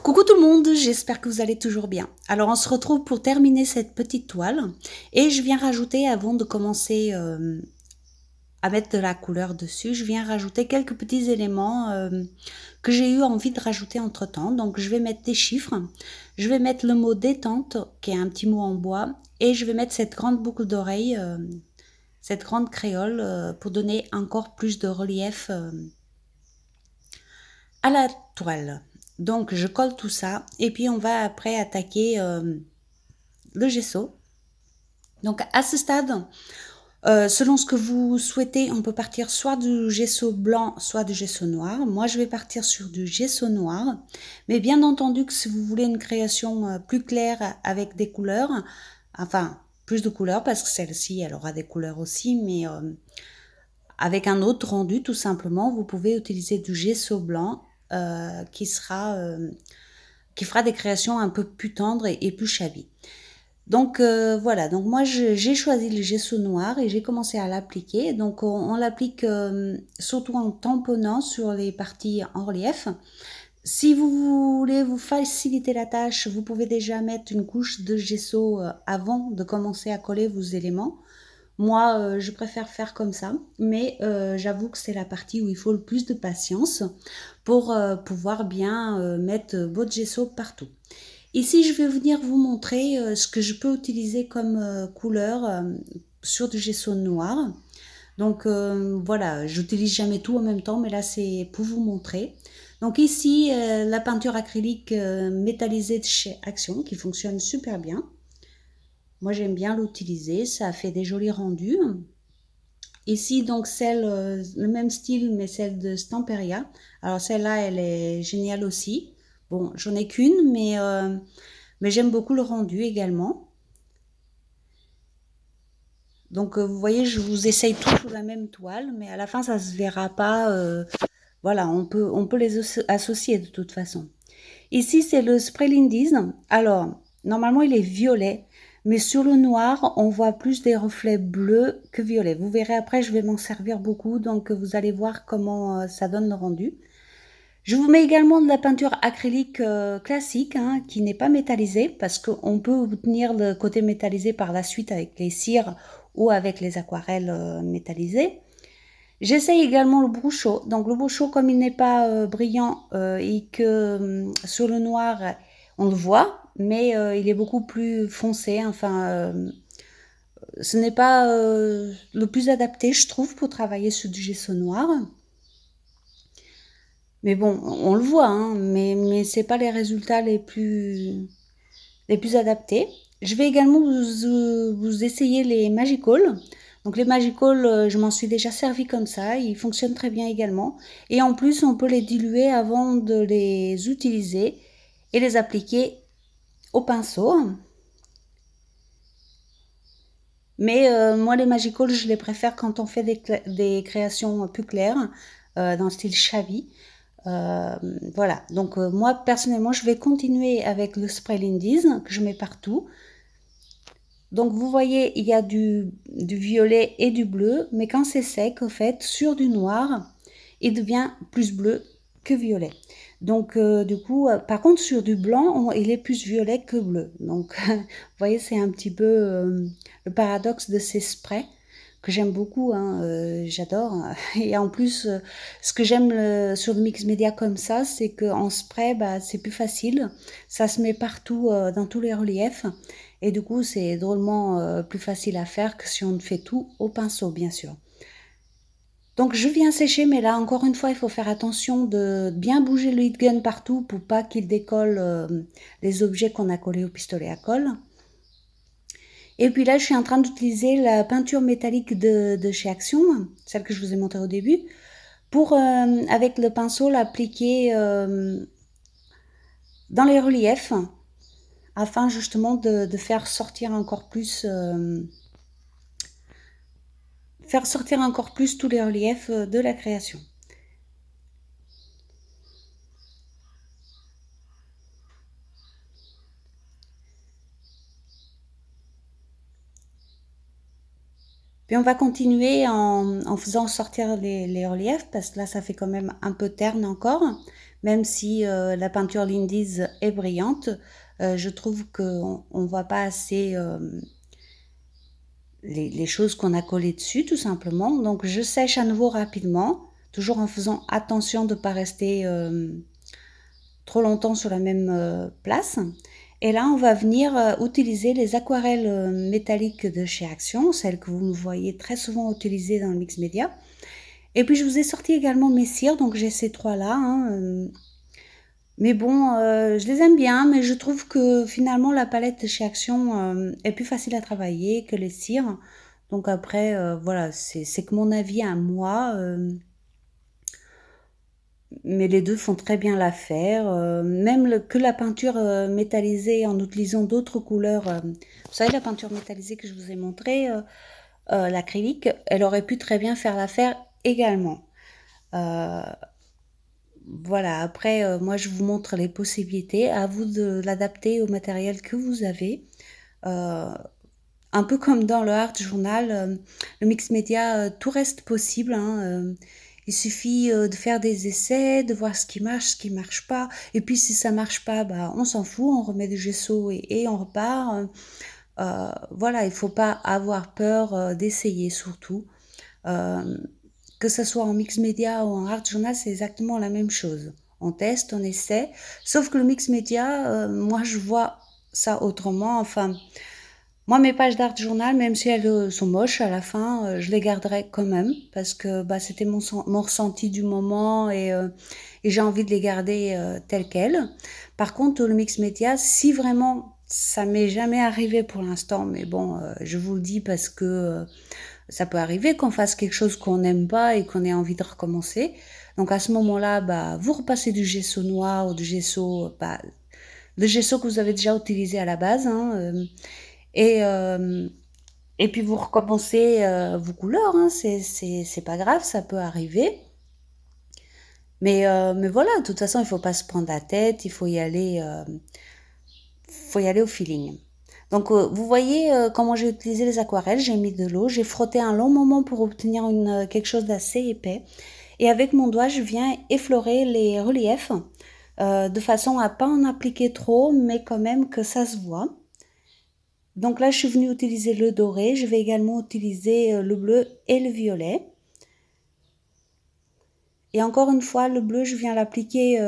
Coucou tout le monde, j'espère que vous allez toujours bien. Alors on se retrouve pour terminer cette petite toile et je viens rajouter, avant de commencer à mettre de la couleur dessus, je viens rajouter quelques petits éléments que j'ai eu envie de rajouter entre temps. Donc je vais mettre des chiffres, je vais mettre le mot détente qui est un petit mot en bois et je vais mettre cette grande boucle d'oreille, cette grande créole pour donner encore plus de relief à la toile. Donc je colle tout ça et puis on va après attaquer le gesso. Donc à ce stade, selon ce que vous souhaitez, on peut partir soit du gesso blanc, soit du gesso noir. Moi je vais partir sur du gesso noir, mais bien entendu que si vous voulez une création plus claire avec des couleurs, enfin plus de couleurs, parce que celle-ci elle aura des couleurs aussi, mais avec un autre rendu tout simplement, vous pouvez utiliser du gesso blanc qui fera des créations un peu plus tendres et plus shabby. Donc voilà, donc moi j'ai choisi le gesso noir et j'ai commencé à l'appliquer. Donc on l'applique surtout en tamponnant sur les parties en relief. Si vous voulez vous faciliter la tâche, vous pouvez déjà mettre une couche de gesso avant de commencer à coller vos éléments. Moi, je préfère faire comme ça, mais j'avoue que c'est la partie où il faut le plus de patience pour pouvoir bien mettre votre gesso partout. Ici, je vais venir vous montrer ce que je peux utiliser comme couleur sur du gesso noir. Donc voilà, j'utilise jamais tout en même temps, mais là c'est pour vous montrer. Donc ici, la peinture acrylique métallisée de chez Action qui fonctionne super bien. Moi, j'aime bien l'utiliser, ça fait des jolis rendus. Ici, donc, le même style, mais celle de Stamperia. Alors, celle-là, elle est géniale aussi. Bon, j'en ai qu'une, mais j'aime beaucoup le rendu également. Donc, vous voyez, je vous essaye tout sur la même toile, mais à la fin, ça se verra pas. Voilà, on peut les associer de toute façon. Ici, c'est le Spray Lindy's. Alors, normalement, il est violet, mais sur le noir, on voit plus des reflets bleus que violets. Vous verrez après, je vais m'en servir beaucoup, donc vous allez voir comment ça donne le rendu. Je vous mets également de la peinture acrylique classique, hein, qui n'est pas métallisée, parce qu'on peut obtenir le côté métallisé par la suite avec les cires ou avec les aquarelles métallisées. J'essaye également le Bruchot. Donc le Bruchot, comme il n'est pas brillant et que sur le noir, on le voit, mais il est beaucoup plus foncé. Enfin, ce n'est pas le plus adapté, je trouve, pour travailler sur du gesso noir. Mais bon, on le voit, hein, mais c'est pas les résultats les plus adaptés. Je vais également vous essayer les Magical. Donc les Magical, je m'en suis déjà servi comme ça, ils fonctionnent très bien également. Et en plus, on peut les diluer avant de les utiliser et les appliquer au pinceau. Mais moi, les Magical, je les préfère quand on fait des créations plus claires, dans le style shabby. Voilà, donc moi personnellement je vais continuer avec le Spray Lindy's que je mets partout. Donc vous voyez, il y a du violet et du bleu, mais quand c'est sec, au fait, sur du noir, il devient plus bleu que violet. Donc du coup, par contre sur du blanc, il est plus violet que bleu. Donc vous voyez, c'est un petit peu le paradoxe de ces sprays que j'aime beaucoup, hein, j'adore. Et en plus, ce que j'aime sur le mix média comme ça, c'est qu'en spray, bah, c'est plus facile. Ça se met partout dans tous les reliefs. Et du coup, c'est drôlement plus facile à faire que si on fait tout au pinceau, bien sûr. Donc je viens sécher, mais là, encore une fois, il faut faire attention de bien bouger le heat gun partout pour pas qu'il décolle les objets qu'on a collés au pistolet à colle. Et puis là, je suis en train d'utiliser la peinture métallique de chez Action, celle que je vous ai montrée au début, pour, avec le pinceau, l'appliquer dans les reliefs, afin justement de faire sortir encore plus tous les reliefs de la création. Puis on va continuer en faisant sortir les reliefs, parce que là ça fait quand même un peu terne encore, même si la peinture Lindy's est brillante, je trouve qu'on ne voit pas assez les choses qu'on a collées dessus, tout simplement. Donc je sèche à nouveau rapidement, toujours en faisant attention de ne pas rester trop longtemps sur la même place. Et là, on va venir utiliser les aquarelles métalliques de chez Action, celles que vous me voyez très souvent utiliser dans le mix média. Et puis, je vous ai sorti également mes cires, donc j'ai ces trois-là. Mais bon, je les aime bien, mais je trouve que finalement, la palette de chez Action est plus facile à travailler que les cires. Donc après, voilà, c'est que mon avis à moi. Mais les deux font très bien l'affaire. Même que la peinture métallisée en utilisant d'autres couleurs. Vous savez, la peinture métallisée que je vous ai montrée, l'acrylique, elle aurait pu très bien faire l'affaire également. Euh, voilà, après, moi, je vous montre les possibilités. À vous de l'adapter au matériel que vous avez. Euh, un peu comme dans le art journal, le mix média, tout reste possible, hein, il suffit de faire des essais, de voir ce qui marche pas. Et puis si ça marche pas, bah, on s'en fout, on remet du gesso et on repart. Voilà, il faut pas avoir peur d'essayer surtout. Euh, que ce soit en mix média ou en art journal, c'est exactement la même chose. On teste, on essaie. Sauf que le mix média, moi je vois ça autrement. Enfin, moi, mes pages d'art journal, même si elles sont moches à la fin, je les garderai quand même parce que bah, c'était mon ressenti du moment et j'ai envie de les garder telles quelles. Par contre, le mix média, si vraiment ça m'est jamais arrivé pour l'instant, mais bon, je vous le dis parce que ça peut arriver qu'on fasse quelque chose qu'on n'aime pas et qu'on ait envie de recommencer. Donc à ce moment-là, bah, vous repassez du gesso noir ou du gesso, bah, le gesso que vous avez déjà utilisé à la base, hein, et, euh, et puis vous recommencez vos couleurs, hein, c'est pas grave, ça peut arriver. Mais voilà, de toute façon, il faut pas se prendre la tête, il faut y aller au feeling. Donc vous voyez comment j'ai utilisé les aquarelles, j'ai mis de l'eau, j'ai frotté un long moment pour obtenir quelque chose d'assez épais. Et avec mon doigt, je viens effleurer les reliefs de façon à pas en appliquer trop, mais quand même que ça se voit. Donc là, je suis venue utiliser le doré. Je vais également utiliser le bleu et le violet. Et encore une fois, le bleu, je viens l'appliquer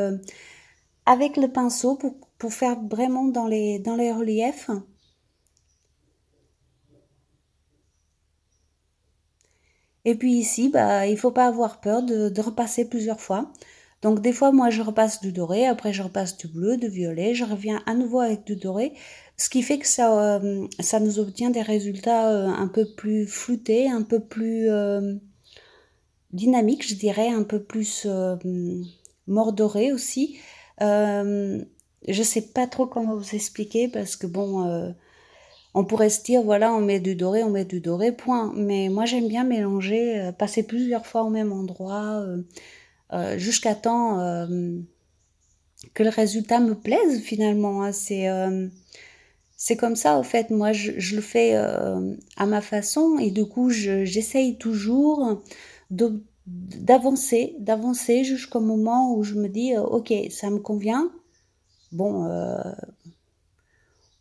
avec le pinceau pour faire vraiment dans les reliefs. Et puis ici, bah, il faut pas avoir peur de repasser plusieurs fois. Donc des fois, moi, je repasse du doré, après je repasse du bleu, du violet, je reviens à nouveau avec du doré, ce qui fait que ça nous obtient des résultats un peu plus floutés, un peu plus dynamiques, je dirais, un peu plus mordorés aussi. Je sais pas trop comment vous expliquer parce que bon, on pourrait se dire, voilà, on met du doré, point. Mais moi, j'aime bien mélanger, passer plusieurs fois au même endroit, jusqu'à temps que le résultat me plaise finalement, hein. C'est comme ça, au fait. Moi, je le fais à ma façon et du coup, j'essaye toujours d'avancer jusqu'au moment où je me dis, ok, ça me convient. Bon,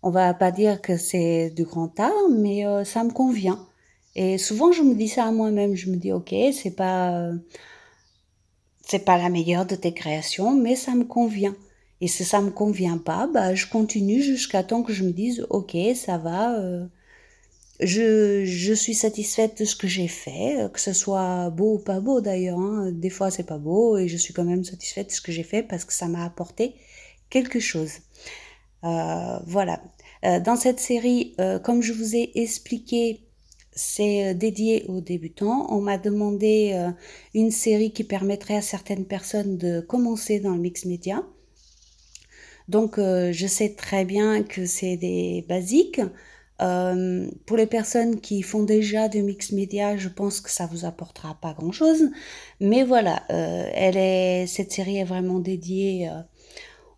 on va pas dire que c'est du grand art, mais ça me convient. Et souvent, je me dis ça à moi-même. Je me dis, ok, c'est pas la meilleure de tes créations, mais ça me convient. Et si ça me convient pas, bah, je continue jusqu'à temps que je me dise, ok, ça va, je suis satisfaite de ce que j'ai fait, que ce soit beau ou pas beau d'ailleurs, hein. Des fois, c'est pas beau et je suis quand même satisfaite de ce que j'ai fait parce que ça m'a apporté quelque chose. Voilà. Dans cette série, comme je vous ai expliqué, c'est dédié aux débutants. On m'a demandé une série qui permettrait à certaines personnes de commencer dans le mix média. Donc, je sais très bien que c'est des basiques. Pour les personnes qui font déjà du mix média, je pense que ça vous apportera pas grand-chose. Mais voilà, cette série est vraiment dédiée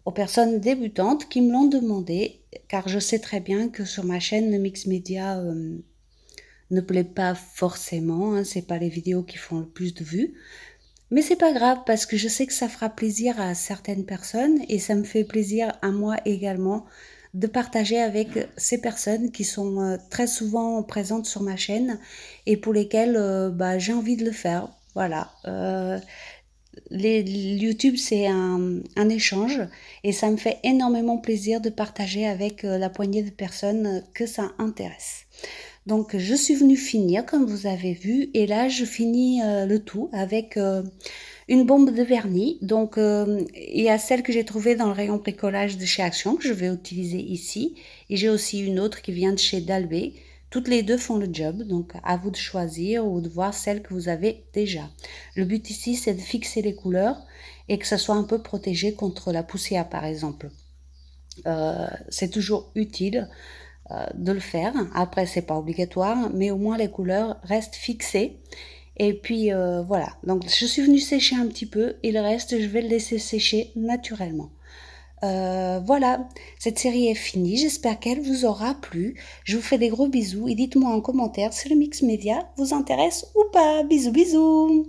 aux personnes débutantes qui me l'ont demandé, car je sais très bien que sur ma chaîne, le mix média ne plaît pas forcément, hein, c'est pas les vidéos qui font le plus de vues. Mais c'est pas grave parce que je sais que ça fera plaisir à certaines personnes et ça me fait plaisir à moi également de partager avec ces personnes qui sont très souvent présentes sur ma chaîne et pour lesquelles bah, j'ai envie de le faire. Voilà. YouTube, c'est un échange et ça me fait énormément plaisir de partager avec la poignée de personnes que ça intéresse. Donc, je suis venue finir, comme vous avez vu, et là, je finis le tout avec une bombe de vernis. Donc, il y a celle que j'ai trouvée dans le rayon bricolage de chez Action, que je vais utiliser ici. Et j'ai aussi une autre qui vient de chez Dalbé. Toutes les deux font le job, donc à vous de choisir ou de voir celle que vous avez déjà. Le but ici, c'est de fixer les couleurs et que ça soit un peu protégé contre la poussière, par exemple. C'est toujours utile de le faire. Après, c'est pas obligatoire, mais au moins les couleurs restent fixées. Et puis voilà. Donc je suis venue sécher un petit peu et le reste, je vais le laisser sécher naturellement. Voilà, cette série est finie. J'espère qu'elle vous aura plu. Je vous fais des gros bisous et dites-moi en commentaire si le mix média vous intéresse ou pas. Bisous bisous.